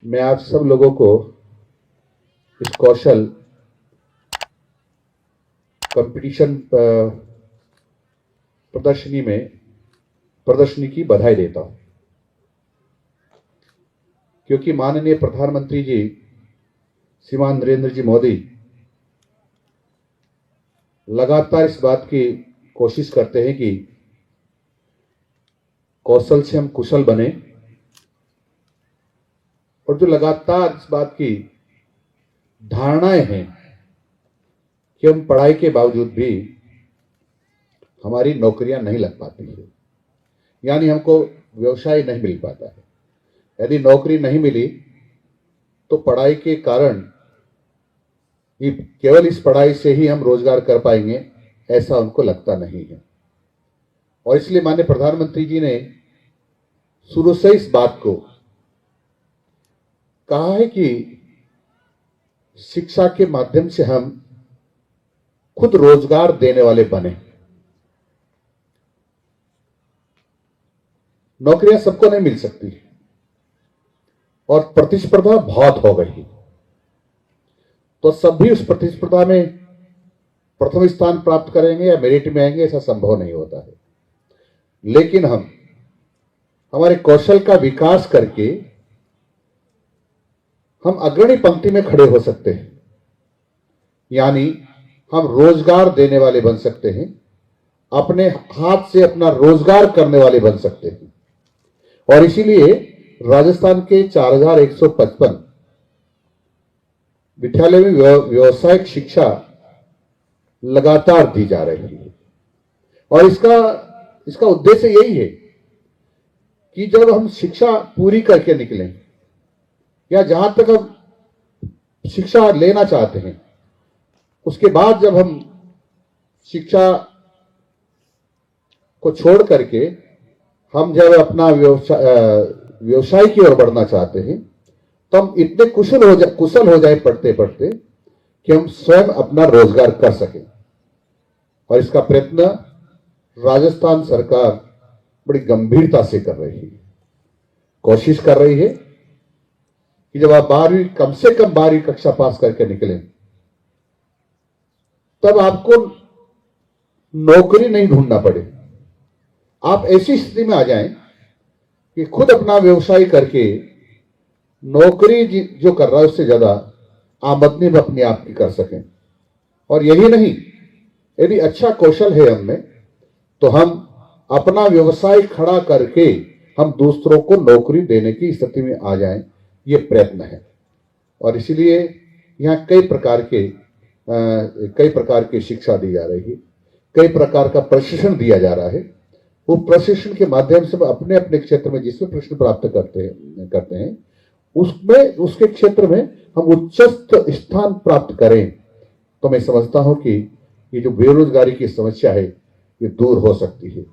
मैं आप सब लोगों को इस कौशल कंपटीशन प्रदर्शनी की बधाई देता हूं, क्योंकि माननीय प्रधानमंत्री जी श्रीमान नरेंद्र जी मोदी लगातार इस बात की कोशिश करते हैं कि कौशल से हम कुशल बने, और जो लगातार इस बात की धारणाएं हैं कि हम पढ़ाई के बावजूद भी हमारी नौकरियां नहीं लग पाती है, यानी हमको व्यवसाय नहीं मिल पाता है। यदि नौकरी नहीं मिली तो पढ़ाई के कारण ही, केवल इस पढ़ाई से ही हम रोजगार कर पाएंगे, ऐसा उनको लगता नहीं है। और इसलिए माननीय प्रधानमंत्री जी ने शुरू से इस बात को कहा है कि शिक्षा के माध्यम से हम खुद रोजगार देने वाले बने। नौकरियां सबको नहीं मिल सकती और प्रतिस्पर्धा बहुत हो गई, तो सभी उस प्रतिस्पर्धा में प्रथम स्थान प्राप्त करेंगे या मेरिट में आएंगे, ऐसा संभव नहीं होता है। लेकिन हम हमारे कौशल का विकास करके हम अग्रणी पंक्ति में खड़े हो सकते हैं, यानी हम रोजगार देने वाले बन सकते हैं, अपने हाथ से अपना रोजगार करने वाले बन सकते हैं। और इसीलिए राजस्थान के 4155 विद्यालय में व्यावसायिक शिक्षा लगातार दी जा रही है। और इसका उद्देश्य यही है कि जब हम शिक्षा पूरी करके निकलें, या जहां तक हम शिक्षा लेना चाहते हैं, उसके बाद जब हम शिक्षा को छोड़ करके हम जब अपना व्यवसाय की ओर बढ़ना चाहते हैं, तो हम इतने कुशल हो जाए पढ़ते पढ़ते कि हम स्वयं अपना रोजगार कर सकें। और इसका प्रयत्न राजस्थान सरकार बड़ी गंभीरता से कर रही है, कोशिश कर रही है कि जब आप कम से कम 12वीं कक्षा पास करके निकले, तब आपको नौकरी नहीं ढूंढना पड़े। आप ऐसी स्थिति में आ जाएं कि खुद अपना व्यवसाय करके नौकरी जो कर रहा है उससे ज्यादा आमदनी भी अपने आप की कर सकें। और यही नहीं, यदि अच्छा कौशल है हमें, तो हम अपना व्यवसाय खड़ा करके हम दूसरों को नौकरी देने की स्थिति में आ जाएं, ये प्रयत्न है। और इसलिए यहाँ कई प्रकार की शिक्षा दी जा रही है, कई प्रकार का प्रशिक्षण दिया जा रहा है। वो प्रशिक्षण के माध्यम से अपने अपने क्षेत्र में जिसमें प्रश्न प्राप्त करते हैं उसके क्षेत्र में हम उच्चस्थ स्थान प्राप्त करें, तो मैं समझता हूं कि ये जो बेरोजगारी की समस्या है ये दूर हो सकती है।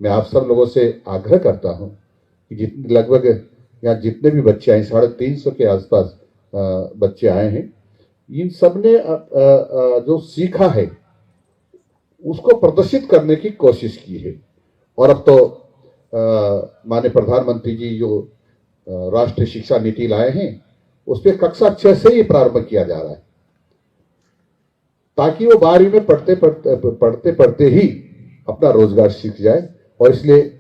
मैं आप सब लोगों से आग्रह करता हूं कि लगभग यहाँ जितने भी बच्चे आए, 350 के आसपास बच्चे आए हैं, इन सब ने जो सीखा है उसको प्रदर्शित करने की कोशिश की है। और अब तो माननीय प्रधानमंत्री जी जो राष्ट्रीय शिक्षा नीति लाए हैं, उस पर कक्षा 6 से ही प्रारंभ किया जा रहा है, ताकि वो 12वीं में पढ़ते पढ़ते ही अपना रोजगार सीख जाए। और इसलिए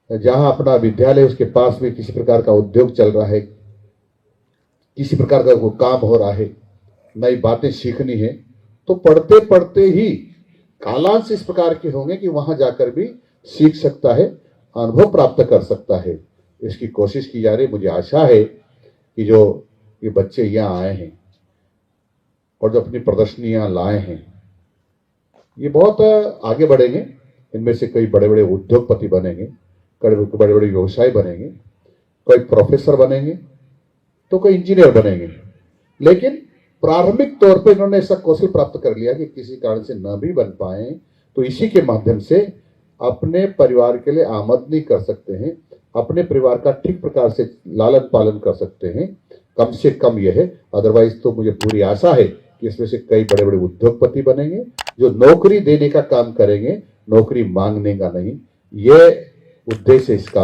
जहां अपना विद्यालय उसके पास में किसी प्रकार का उद्योग चल रहा है, किसी प्रकार का कोई काम हो रहा है, नई बातें सीखनी है, तो पढ़ते पढ़ते ही कालांश इस प्रकार के होंगे कि वहां जाकर भी सीख सकता है, अनुभव प्राप्त कर सकता है। इसकी कोशिश की जा रही। मुझे आशा है कि जो ये बच्चे यहाँ आए हैं और जो अपनी प्रदर्शनियां लाए हैं, ये बहुत आगे बढ़ेंगे। इनमें से कई बड़े बड़े उद्योगपति बनेंगे, कई बड़े बड़े व्यवसाय बनेंगे, कोई प्रोफेसर बनेंगे, तो कोई इंजीनियर बनेंगे। लेकिन प्रारंभिक तौर पर इन्होंने ऐसा कौशल प्राप्त कर लिया कि किसी कारण से न भी बन पाए, तो इसी के माध्यम से अपने परिवार के लिए आमदनी कर सकते हैं, अपने परिवार का ठीक प्रकार से लालन पालन कर सकते हैं। कम से कम यह है। अदरवाइज तो मुझे पूरी आशा है कि इसमें से कई बड़े बड़े उद्योगपति बनेंगे जो नौकरी देने का काम करेंगे, नौकरी मांगने का नहीं। यह उद्देश्य इसका